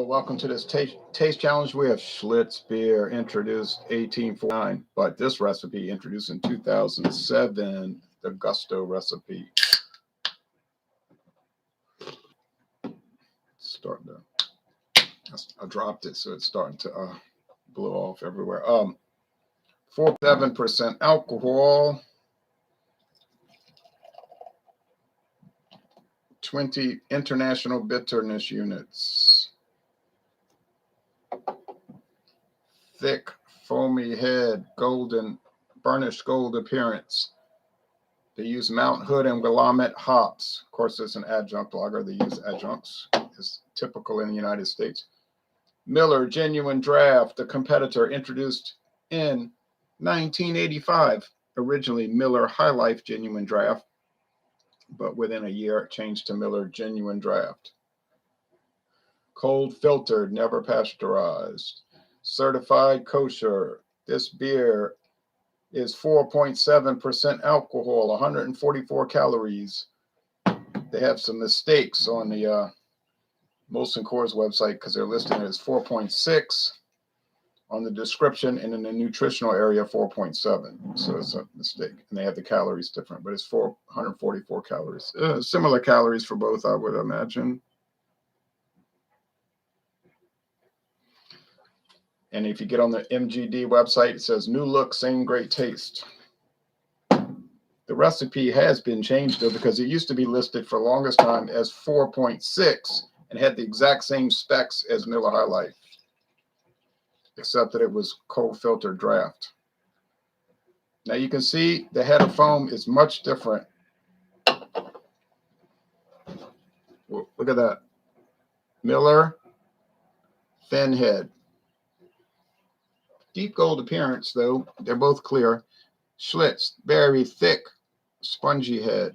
welcome to this taste challenge. We have Schlitz beer, introduced 1849, but this recipe introduced in 2007, the Gusto recipe. Starting to, I dropped it, so it's starting to blow off everywhere. 4.7% alcohol, 20 international bitterness units. Thick, foamy head, golden, burnished gold appearance. They use Mount Hood and Willamette hops. Of course, it's an adjunct lager. They use adjuncts. It's typical in the United States. Miller Genuine Draft, the competitor, introduced in 1985. Originally Miller High Life Genuine Draft, but within a year it changed to Miller Genuine Draft. Cold filtered, never pasteurized. Certified kosher. This beer is 4.7% alcohol, 144 calories. They have some mistakes on the Molson Coors website because they're listing it as 4.6 on the description, and in the nutritional area 4.7. So it's a mistake, and they have the calories different, but it's 444 calories. Similar calories for both, I would imagine. And if you get on the MGD website, it says new look, same great taste. The recipe has been changed though, because it used to be listed for the longest time as 4.6 and had the exact same specs as Miller High Life, except that it was cold filtered draft. Now you can see the head of foam is much different. Look at that. Miller, thin head. Deep gold appearance, though. They're both clear. Schlitz, very thick, spongy head.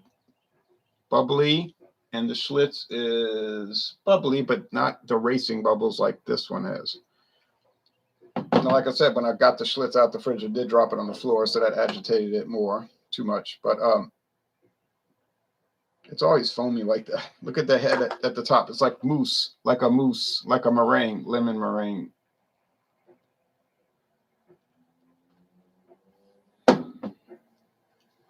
Bubbly, and the Schlitz is bubbly, but not the racing bubbles like this one has. Now, like I said, when I got the Schlitz out the fridge, I did drop it on the floor, so that agitated it more, too much. But it's always foamy like that. Look at the head at the top. It's like mousse, like a meringue, lemon meringue.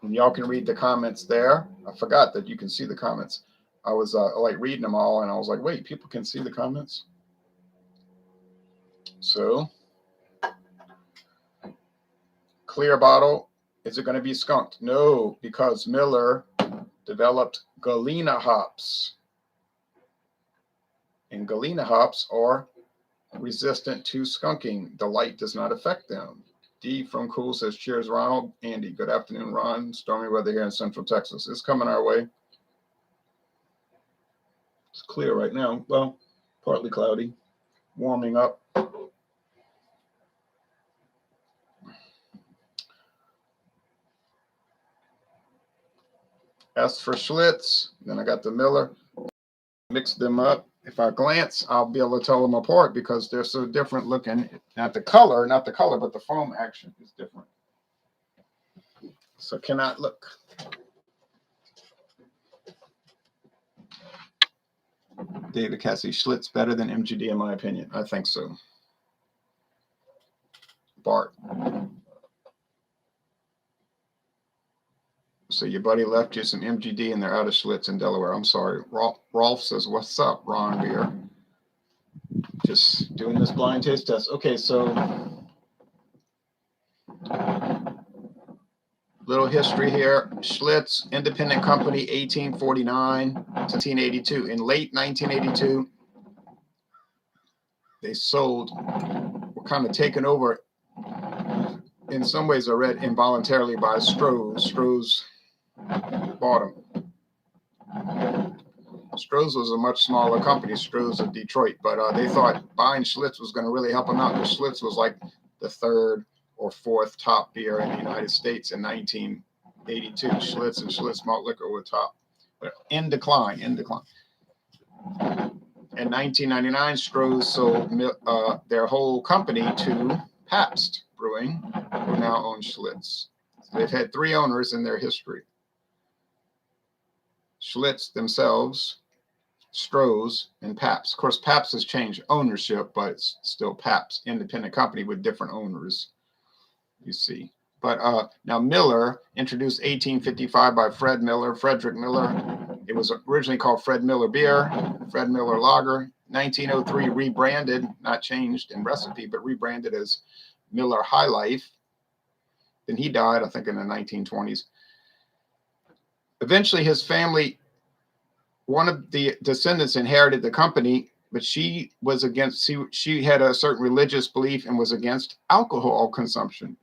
And y'all can read the comments there. I forgot that you can see the comments. I was like reading them all, and I was like, wait, people can see the comments? So, clear bottle. Is it going to be skunked? No, because Miller developed Galena hops. And Galena hops are resistant to skunking. The light does not affect them. D from Cool says, cheers, Ronald. Andy, good afternoon, Ron. Stormy weather here in Central Texas. It's coming our way. It's clear right now. Well, partly cloudy. Warming up. S for Schlitz. Then I got the Miller. Mix them up. If I glance, I'll be able to tell them apart because they're so different looking. Not the color, but the foam action is different. So cannot look. David Cassie, Schlitz better than MGD in my opinion. I think so. Bart. So your buddy left you some MGD and they're out of Schlitz in Delaware. I'm sorry. Rolf says, what's up, Ron Beer? Just doing this blind taste test. Okay, so little history here. Schlitz, independent company, 1849 to 1982. In late 1982, they were kind of taken over. In some ways, I read involuntarily by Stroh's. Stroh's bought them. Stroh's was a much smaller company, Stroh's of Detroit, but they thought buying Schlitz was going to really help them out because Schlitz was like the third or fourth top beer in the United States in 1982. Schlitz and Schlitz malt liquor were top, but in decline. In 1999, Stroh's sold their whole company to Pabst Brewing, who now owns Schlitz. So they've had 3 owners in their history. Schlitz themselves Stroh's, and Pabst. Of course, Pabst has changed ownership, but it's still Pabst, independent company with different owners, you see. But now Miller, introduced 1855 by Frederick Miller. It was originally called Fred Miller Beer, Fred Miller Lager. 1903 rebranded, not changed in recipe, but rebranded as Miller High Life. Then he died, I think, in the 1920s. Eventually, his family, one of the descendants inherited the company, but she was against, she had a certain religious belief and was against alcohol consumption.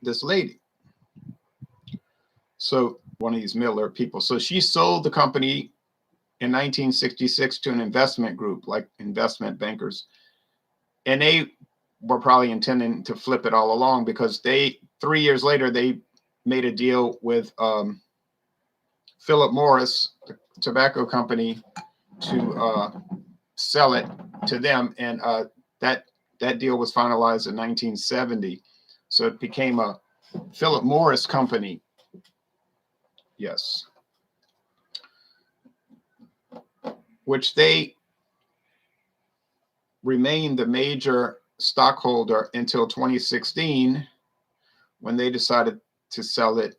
This lady. So one of these Miller people. So she sold the company in 1966 to an investment group, like investment bankers. And they were probably intending to flip it all along, because 3 years later, they made a deal with Philip Morris, the tobacco company, to sell it to them. And that deal was finalized in 1970. So it became a Philip Morris company. Yes. Which they remained the major stockholder until 2016, when they decided to sell it.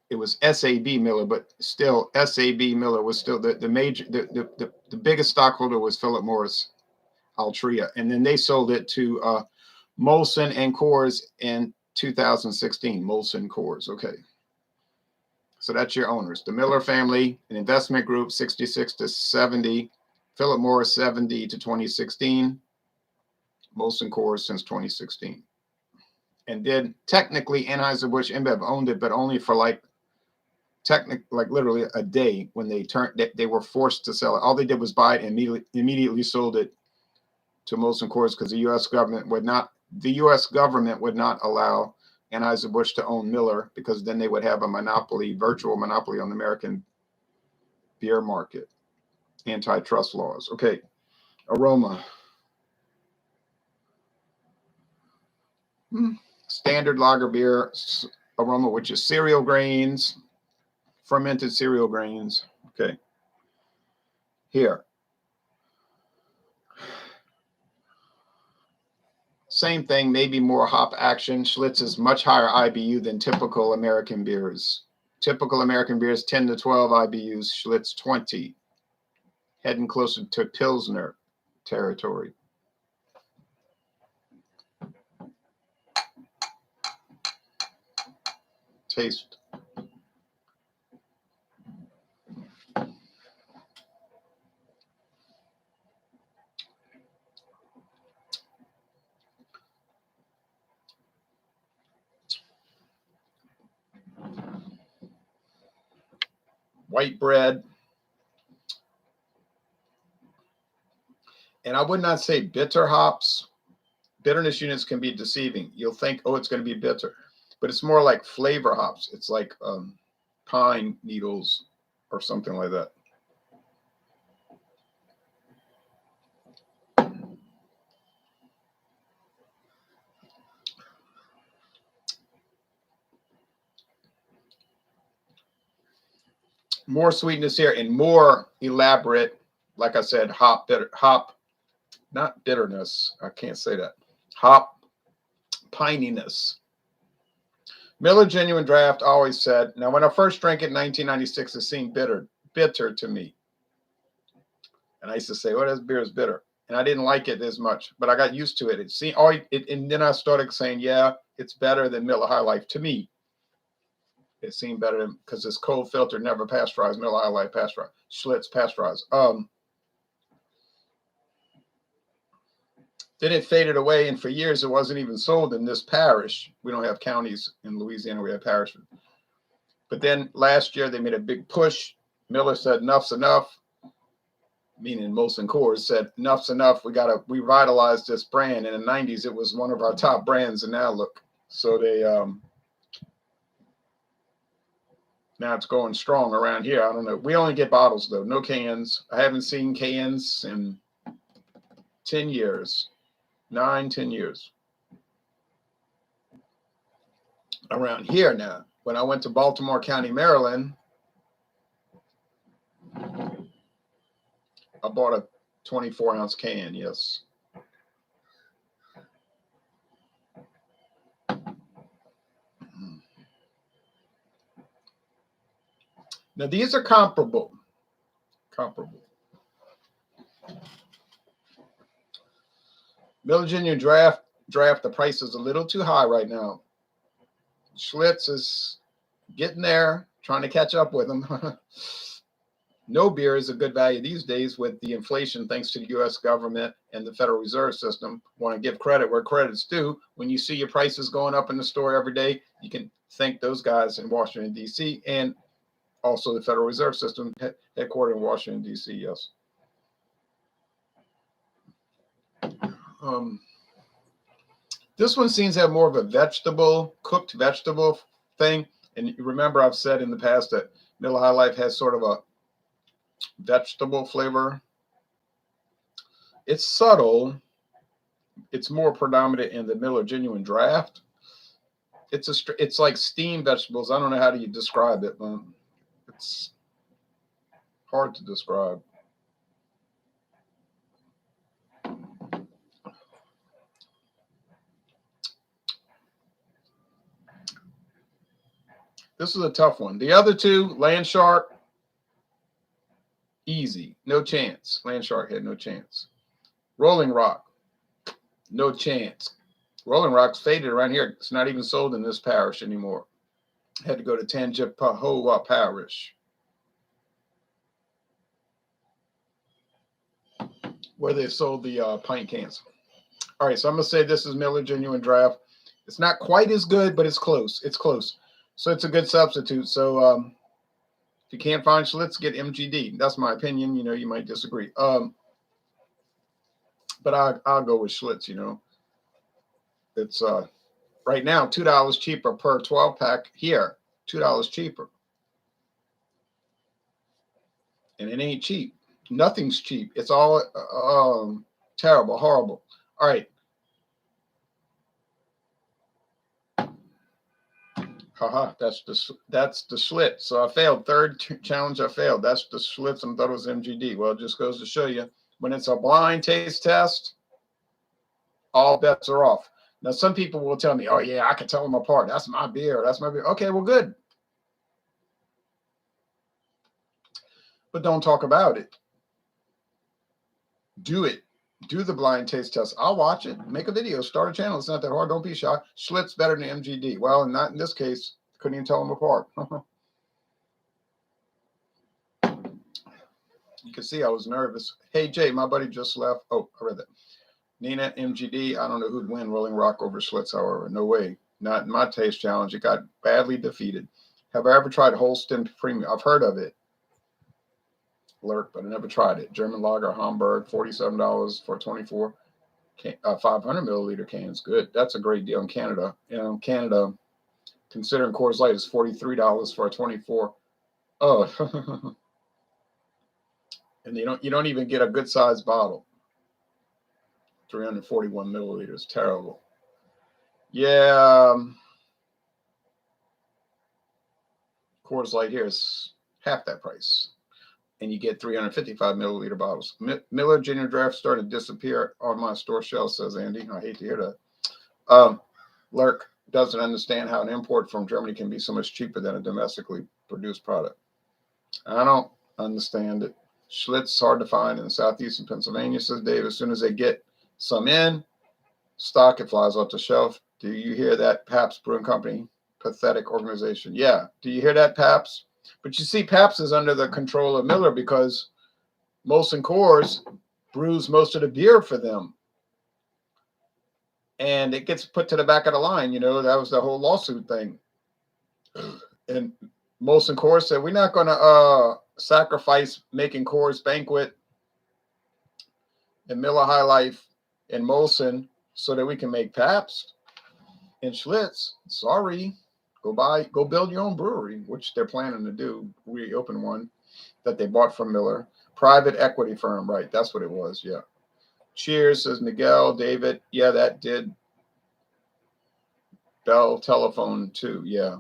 It was SAB Miller, but still SAB Miller was still the major, the biggest stockholder was Philip Morris Altria. And then they sold it to Molson and Coors in 2016, Molson Coors. Okay. So that's your owners. The Miller family, an investment group, 66 to 70. Philip Morris, 70 to 2016. Molson Coors since 2016. And then technically Anheuser-Busch InBev owned it, but only for like literally a day, when they were forced to sell it. All they did was buy it and immediately sold it to Molson Coors, because the U.S. government would not allow Anheuser-Busch to own Miller, because then they would have a monopoly, virtual monopoly on the American beer market. Antitrust laws. Okay. Aroma. Standard lager beer, Aroma, which is cereal grains, fermented cereal grains. Okay. Here. Same thing, maybe more hop action. Schlitz is much higher IBU than typical American beers. Typical American beers 10 to 12 IBUs, Schlitz 20. Heading closer to Pilsner territory. Taste. White bread. And I would not say bitter hops. Bitterness units can be deceiving. You'll think, oh, it's going to be bitter. But it's more like flavor hops. It's like pine needles or something like that. More sweetness here and more elaborate, like I said, not bitterness. I can't say that. Hop pininess. Miller Genuine Draft always said, now when I first drank it in 1996, it seemed bitter to me. And I used to say, oh, this beer is bitter. And I didn't like it as much, but I got used to it. And then I started saying, yeah, it's better than Miller High Life to me. It seemed better because it's cold filtered, never pasteurized. Miller High Life pasteurized. Schlitz pasteurized. Then it faded away, and for years it wasn't even sold in this parish. We don't have counties in Louisiana, we have parishes. But then last year they made a big push. Miller said enough's enough, meaning Molson Coors said enough's enough. We got to revitalize this brand. In the 90s, it was one of our top brands, and now look. So they now it's going strong around here. I don't know. We only get bottles though, no cans. I haven't seen cans in 10 years. 9-10 years around here. Now when I went to Baltimore County, Maryland, I bought a 24-ounce can, yes. Now, these are comparable. Miller Junior draft, the price is a little too high right now. Schlitz is getting there, trying to catch up with them. No beer is a good value these days with the inflation thanks to the U.S. government and the Federal Reserve System. Want to give credit where credit's due. When you see your prices going up in the store every day, you can thank those guys in Washington, D.C., and also the Federal Reserve System headquartered in Washington, D.C., yes. This one seems to have more of a cooked vegetable thing. And remember, I've said in the past that Miller High Life has sort of a vegetable flavor. It's subtle. It's more predominant in the Miller Genuine Draft. It's like steamed vegetables. I don't know how do you describe it, but it's hard to describe. This is a tough one. The other two, Land Shark, easy, no chance. Land Shark had no chance. Rolling Rock, no chance. Rolling Rock's faded around here. It's not even sold in this parish anymore. Had to go to Tangipahoa Parish, where they sold the pint cans. All right, so I'm going to say this is Miller Genuine Draft. It's not quite as good, but it's close. It's close. So it's a good substitute. So if you can't find Schlitz, get MGD. That's my opinion. You know, you might disagree. But I'll go with Schlitz, you know. It's right now $2 cheaper per 12-pack here. $2 cheaper. And it ain't cheap. Nothing's cheap. It's all terrible, horrible. All right. Haha, that's the Schlitz. So I failed. Third challenge I failed. That's the Schlitz, and I thought it was MGD. Well, it just goes to show you, when it's a blind taste test, all bets are off. Now, some people will tell me, oh, yeah, I can tell them apart. That's my beer. That's my beer. Okay, well, good. But don't talk about it. Do it. Do the blind taste test. I'll watch it. Make a video. Start a channel. It's not that hard. Don't be shy. Schlitz better than MGD. Well, not in this case. Couldn't even tell them apart. You can see I was nervous. Hey, Jay, my buddy just left. Oh, I read that. Nina, MGD. I don't know who'd win Rolling Rock over Schlitz, however. No way. Not in my taste challenge. It got badly defeated. Have I ever tried Holsten Premium? I've heard of it. Lurk, but I never tried it. German lager, Hamburg, $47 for 24 500 milliliter cans. Good. That's a great deal in Canada. And Canada, considering Coors Light is $43 for a 24. Oh, and you don't even get a good sized bottle. 341 milliliters. Terrible. Yeah. Coors Light here is half that price. And you get 355 milliliter bottles. Miller Junior Draft started to disappear on my store shelf, says Andy. I hate to hear that. Lurk doesn't understand how an import from Germany can be so much cheaper than a domestically produced product. I don't understand it. Schlitz is hard to find in southeastern Pennsylvania, says Dave. As soon as they get some in stock, it flies off the shelf. Do you hear that, Pabst Brewing Company? Pathetic organization. Yeah. Do you hear that, Pabst? But you see, Pabst is under the control of Miller because Molson Coors brews most of the beer for them. And it gets put to the back of the line. You know, that was the whole lawsuit thing. And Molson Coors said, we're not going to sacrifice making Coors Banquet and Miller High Life and Molson so that we can make Pabst and Schlitz. Sorry. Go build your own brewery, which they're planning to do. Reopen one that they bought from Miller. Private equity firm, right? That's what it was. Yeah. Cheers, says Miguel. David. Yeah, that did. Bell Telephone too. Yeah.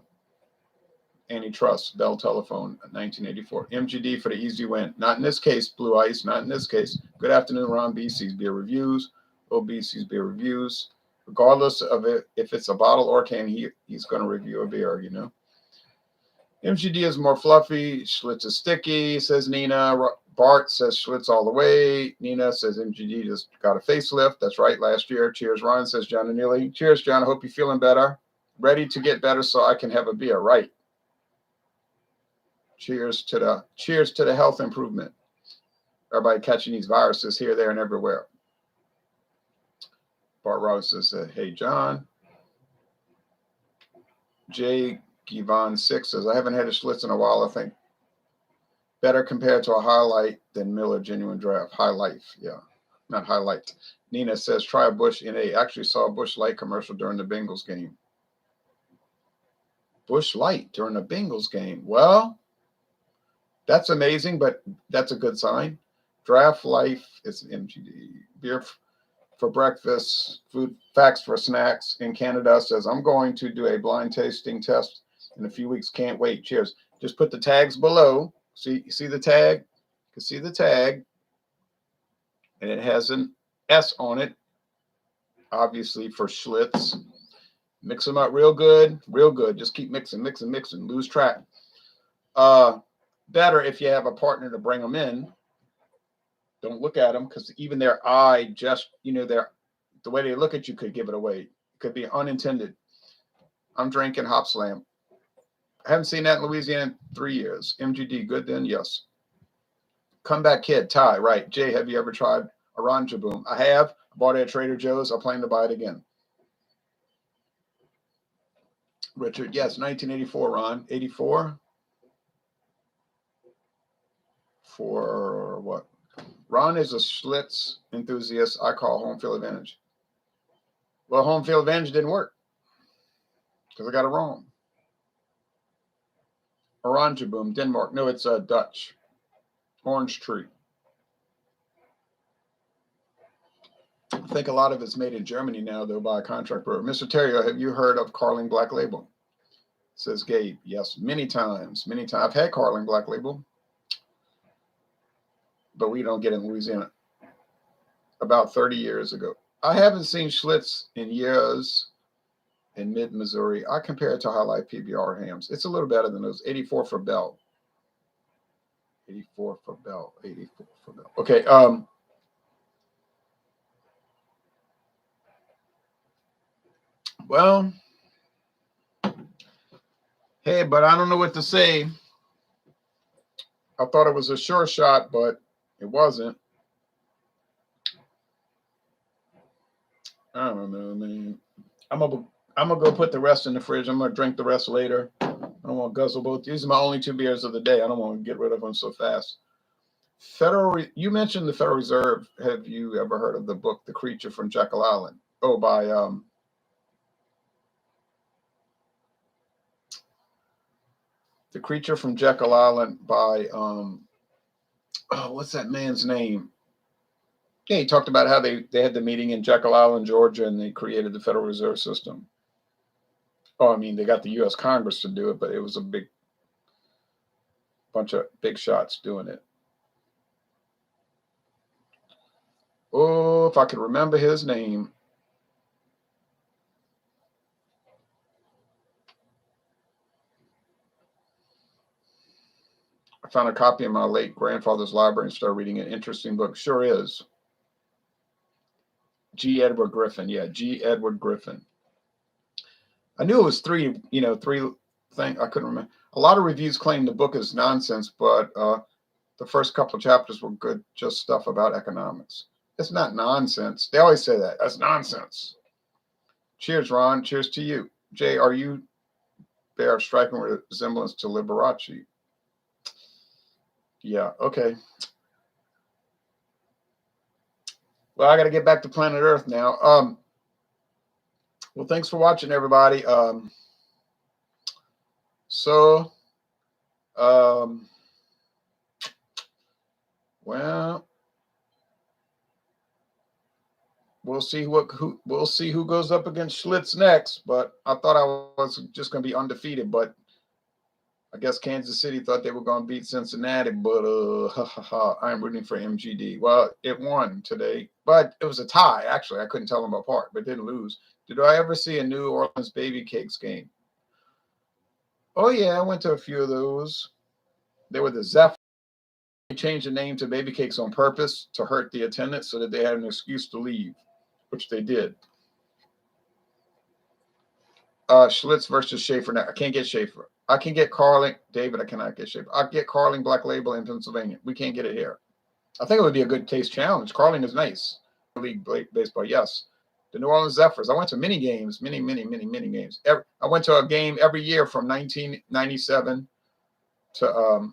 Antitrust, Bell Telephone, 1984. MGD for the easy win. Not in this case, Blue Ice. Not in this case. Good afternoon, Ron. BC's Beer Reviews. OBC's Beer Reviews. Regardless of it, if it's a bottle or can, he's going to review a beer, you know. MGD is more fluffy. Schlitz is sticky, says Nina. Bart says Schlitz all the way. Nina says MGD just got a facelift. That's right, last year. Cheers, Ron, says John and Neely. Cheers, John. I hope you're feeling better. Ready to get better so I can have a beer. Right. Cheers to the health improvement. Everybody catching these viruses here, there, and everywhere. Bart Roberts says, hey, John. J. Givon 6 says, I haven't had a Schlitz in a while. I think better compared to a Highlight than Miller Genuine Draft. High Life, yeah, not Highlight. Nina says, try a Busch NA. Actually saw a Busch Light commercial during the Bengals game. Busch Light during the Bengals game. Well, that's amazing, but that's a good sign. Draft Life is MGD. Beer for breakfast, food facts for snacks in Canada says, I'm going to do a blind tasting test in a few weeks. Can't wait. Cheers. Just put the tags below. See the tag? You can see the tag. And it has an S on it, obviously for Schlitz. Mix them up real good, real good. Just keep mixing, lose track. Better if you have a partner to bring them in. Don't look at them because even their eye, just, you know, the way they look at you could give it away. It could be unintended. I'm drinking Hop Slam. I haven't seen that in Louisiana in 3 years. MGD, good then? Yes. Comeback Kid, Ty, right. Jay, have you ever tried Orange Boom? I have. I bought it at Trader Joe's. I plan to buy it again. Richard, yes, 1984, Ron. 84? For what? Ron is a Schlitz enthusiast. I call home field advantage. Well, home field advantage didn't work because I got it wrong. Orange Boom, Denmark. No, it's Dutch. Orange tree. I think a lot of it's made in Germany now, though, by a contract brewer. Mr. Terrio, have you heard of Carling Black Label? Says Gabe. Yes, many times. Many times. I've had Carling Black Label, but we don't get it in Louisiana. About 30 years ago. I haven't seen Schlitz in years in mid-Missouri. I compare it to Highlight PBR hams. It's a little better than those. 84 for Bell. 84 for Bell. 84 for Bell. Okay. Well, hey, but I don't know what to say. I thought it was a sure shot, but it wasn't. I don't know, man. I'm gonna go put the rest in the fridge. I'm gonna drink the rest later. I don't want to guzzle both. These are my only 2 beers of the day. I don't want to get rid of them so fast. You mentioned the Federal Reserve. Have you ever heard of the book The Creature from Jekyll Island? Oh, by The Creature from Jekyll Island by what's that man's name? Yeah, he talked about how they had the meeting in Jekyll Island, Georgia, and they created the Federal Reserve System. Oh, I mean, they got the U.S. Congress to do it, but it was a bunch of big shots doing it. Oh, if I could remember his name. I found a copy in my late grandfather's library and started reading an interesting book. Sure is. G. Edward Griffin. Yeah, G. Edward Griffin. I knew it was 3 things. I couldn't remember. A lot of reviews claim the book is nonsense, but the first couple of chapters were good, just stuff about economics. It's not nonsense. They always say that. That's nonsense. Cheers, Ron. Cheers to you. Jay, are you bear striking resemblance to Liberace? Yeah, okay. Well, I got to get back to planet Earth now. Well, thanks for watching, everybody. Well, we'll see who goes up against Schlitz next. But I thought I was just going to be undefeated, but I guess Kansas City thought they were going to beat Cincinnati, but I'm rooting for MGD. Well, it won today, but it was a tie. Actually, I couldn't tell them apart, but didn't lose. Did I ever see a New Orleans Baby Cakes game? Oh yeah, I went to a few of those. They were the Zephyr. They changed the name to Baby Cakes on purpose to hurt the attendants so that they had an excuse to leave, which they did. Schlitz versus Schaefer. Now, I can't get Schaefer. I can get Carling. David, I cannot get Schaefer. I get Carling Black Label in Pennsylvania. We can't get it here. I think it would be a good taste challenge. Carling is nice. League baseball, yes. The New Orleans Zephyrs. I went to many games, many games. I went to a game every year from 1997 to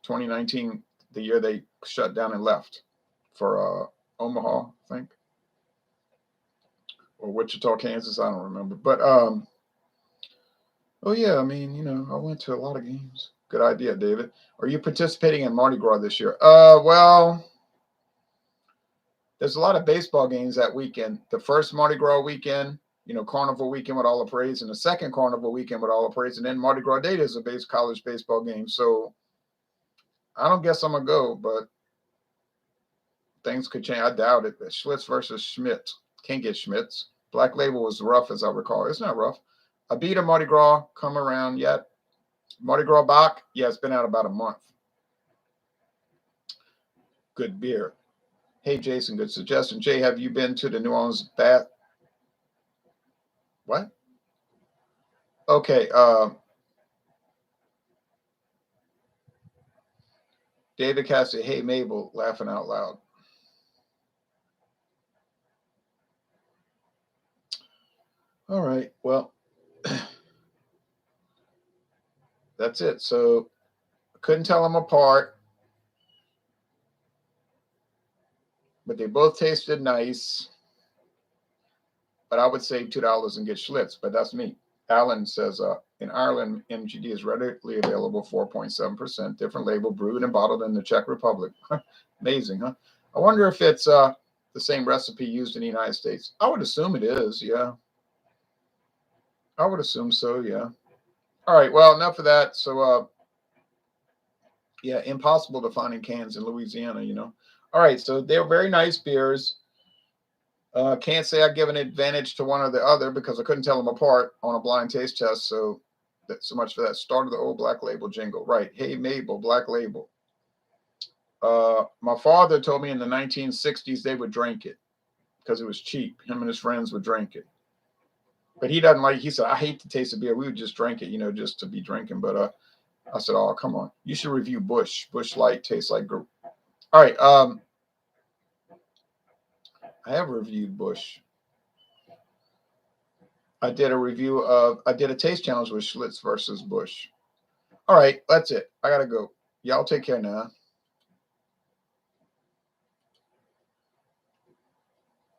2019, the year they shut down and left for Omaha, I think, or Wichita, Kansas. I don't remember, but oh yeah, I mean, you know, I went to a lot of games. Good idea, David. Are you participating in Mardi Gras this year? Well, there's a lot of baseball games that weekend. The first Mardi Gras weekend, you know, Carnival weekend with all the parades, and the second Carnival weekend with all the parades, and then Mardi Gras Day is a college baseball game. So I don't guess I'm gonna go, but things could change. I doubt it. Schlitz versus Schmidt. Can't get Schmitz. Black Label was rough, as I recall. It's not rough. Abita Mardi Gras come around yet? Mardi Gras Bach? Yeah, it's been out about a month. Good beer. Hey, Jason, good suggestion. Jay, have you been to the New Orleans Bath? What? Okay. David Cassidy, hey, Mabel, laughing out loud. All right. Well, that's it. So I couldn't tell them apart, but they both tasted nice. But I would save $2 and get Schlitz, but that's me. Alan says, in Ireland, MGD is readily available, 4.7%, different label, brewed and bottled in the Czech Republic. Amazing, huh? I wonder if it's the same recipe used in the United States. I would assume it is, yeah. I would assume so, yeah. All right, well, enough of that. So, yeah, impossible to find in cans in Louisiana, you know. All right, so they're very nice beers. Can't say I give an advantage to one or the other because I couldn't tell them apart on a blind taste test. So that's so much for that. Start of the old Black Label jingle. Right. Hey, Mabel, Black Label. My father told me in the 1960s they would drink it because it was cheap. Him and his friends would drink it. But he doesn't like, he said, I hate the taste of beer. We would just drink it, you know, just to be drinking. But I said, oh, come on. You should review Busch. Busch Light tastes like group. All right. I have reviewed Busch. I did a taste challenge with Schlitz versus Busch. All right, that's it. I gotta go. Y'all take care now.